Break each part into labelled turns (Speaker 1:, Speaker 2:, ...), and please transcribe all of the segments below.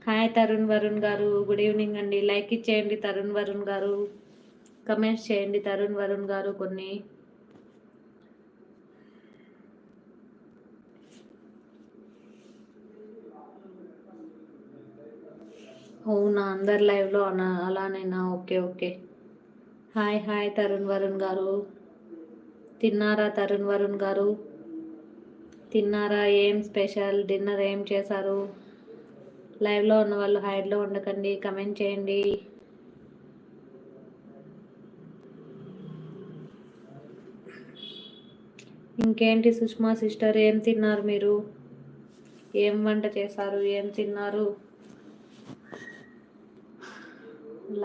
Speaker 1: Hi Tarun Varun గారు, good evening అండి. Like ఇచ్చేయండి తరుణ్ వరుణ్ గారు, కమెంట్స్ చేయండి తరుణ్ వరుణ్ గారు కొన్ని. అవునా, అందరు లైవ్లో అలానేనా? Okay okay. Hi hi Tarun Varun గారు, తిన్నారా తరుణ్ వరుణ్ గారు? తిన్నారా? ఏం స్పెషల్ డిన్నర్ ఏం చేశారు? లైవ్లో ఉన్న వాళ్ళు హైడ్లో ఉండకండి, కమెంట్ చేయండి. ఇంకేంటి సుష్మా సిస్టర్, ఏం తిన్నారు మీరు? ఏం వంట చేశారు? ఏం తిన్నారు?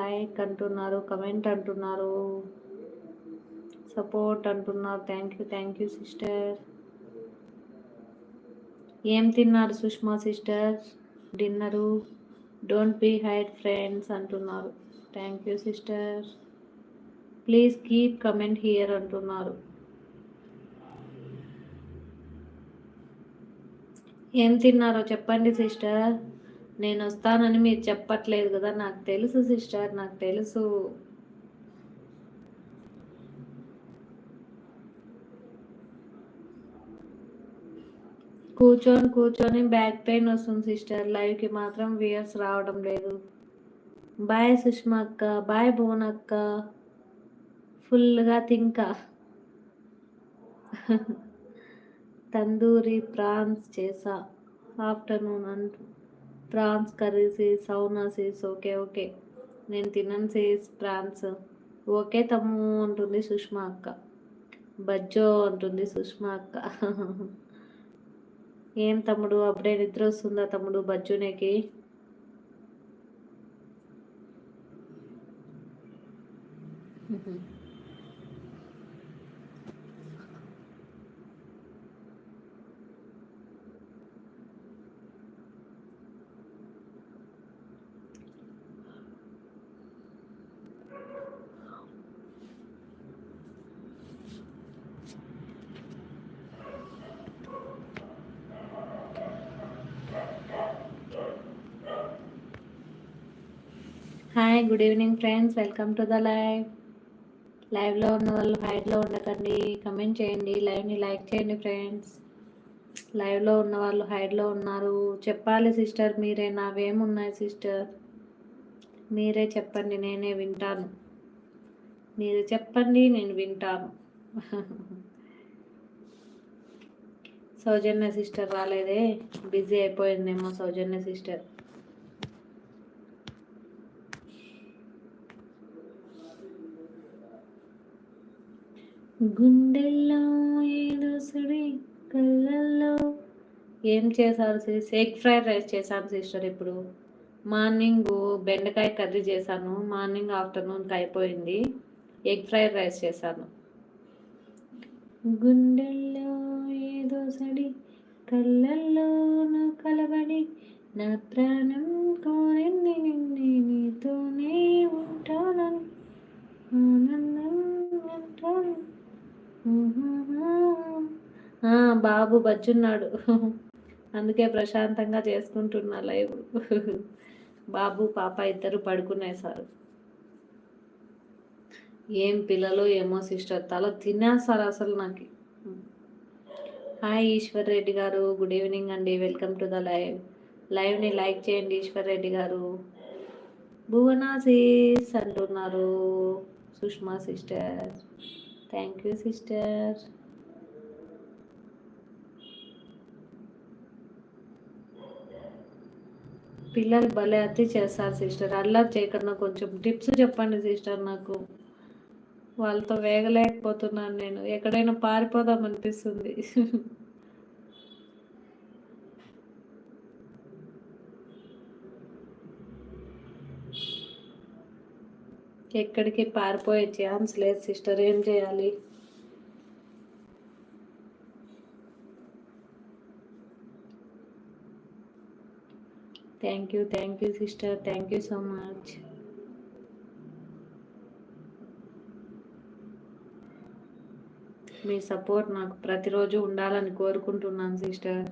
Speaker 1: లైక్ అంటున్నారు, కమెంట్ అంటున్నారు, సపోర్ట్ అంటున్నారు. Thank you sister. ఏం తిన్నారు Sushma sister dinner? Don't be hide friends అంటున్నారు. Thank you sister. Please keep comment here అంటున్నారు. ఏం తిన్నారో చెప్పండి సిస్టర్. నేను వస్తానని మీరు చెప్పట్లేదు కదా, నాకు తెలుసు సిస్టర్, నాకు తెలుసు. కూర్చొని కూర్చొని బ్యాక్ పెయిన్ వస్తుంది సిస్టర్, లైవ్కి మాత్రం వ్యూయర్స్ రావడం లేదు. బాయ్ సుష్మా అక్క, బాయ్ భువన్ అక్క, ఫుల్గా తింకా. తందూరి ప్రాన్స్ చేసా ఆఫ్టర్నూన్ అంటూ. ప్రాన్స్ కర్రీ సీస్, అవునా సీస్? ఓకే ఓకే, నేను తినను సీస్ ప్రాన్స్. ఓకే తమ్ము అంటుంది సుష్మా అక్క. బజ్జో అంటుంది సుష్మా అక్క. ఏం తమ్ముడు, అప్పుడే నిద్ర వస్తుందా తమ్ముడు బజ్జునేకి? Hi, good evening friends, welcome to the live. లైవ్లో ఉన్న వాళ్ళు హైడ్లో ఉండకండి, కమెంట్ చేయండి, లైవ్ని లైక్ చేయండి ఫ్రెండ్స్. లైవ్లో ఉన్న వాళ్ళు హైడ్లో ఉన్నారు, చెప్పాలి సిస్టర్ మీరే. నావేమున్నాయి సిస్టర్, మీరే చెప్పండి, నేనే వింటాను. మీరు చెప్పండి, నేను వింటాను. సౌజన్య సిస్టర్ రాలేదే, బిజీ అయిపోయిందేమో సౌజన్య సిస్టర్. గుండెల్లో ఏదో సుడి, కళ్ళల్లో. ఏం చేశారు సిస్? ఎగ్ ఫ్రైడ్ రైస్ చేశాను సిస్టర్. ఇప్పుడు మార్నింగ్ బెండకాయ కర్రీ చేశాను, మార్నింగ్ ఆఫ్టర్నూన్కి అయిపోయింది. ఎగ్ ఫ్రైడ్ రైస్ చేశాను. గుండెల్లో ఏదో సడి, కళ్ళల్లో కలబడి, నా ప్రాణం కోరింది నిన్నే, నీతోనే ఉంటానని ఆనందం అంటాను. బాబు బజ్జున్నాడు, అందుకే ప్రశాంతంగా చేసుకుంటున్నా లైవ్. బాబు పాప ఇద్దరు పడుకునేసారు. ఏం పిల్లలు ఏమో సిస్టర్, తల తినేస్తారు అసలు నాకు. Hi Eshwar Reddy garu, good evening అండి, వెల్కమ్ టు ద లైవ్. లైవ్ని లైక్ చేయండి ఈశ్వర్ రెడ్డి గారు. భువనాసీస్ అంటున్నారు Sushma sister. Thank you sister. పిల్లలు భలే అతి చేస్తారు సిస్టర్, అల్లరి చేయకుండా కొంచెం టిప్స్ చెప్పండి సిస్టర్. నాకు వాళ్ళతో వేగలేకపోతున్నాను, నేను ఎక్కడైనా పారిపోదాం అనిపిస్తుంది. ఎక్కడికి పారిపోయే ఛాన్స్ లేదు సిస్టర్, ఏం చేయాలి? Thank you sister, thank you so much. Me support నాకు ప్రతిరోజు ఉండాలని కోరుకుంటున్నాను సిస్టర్.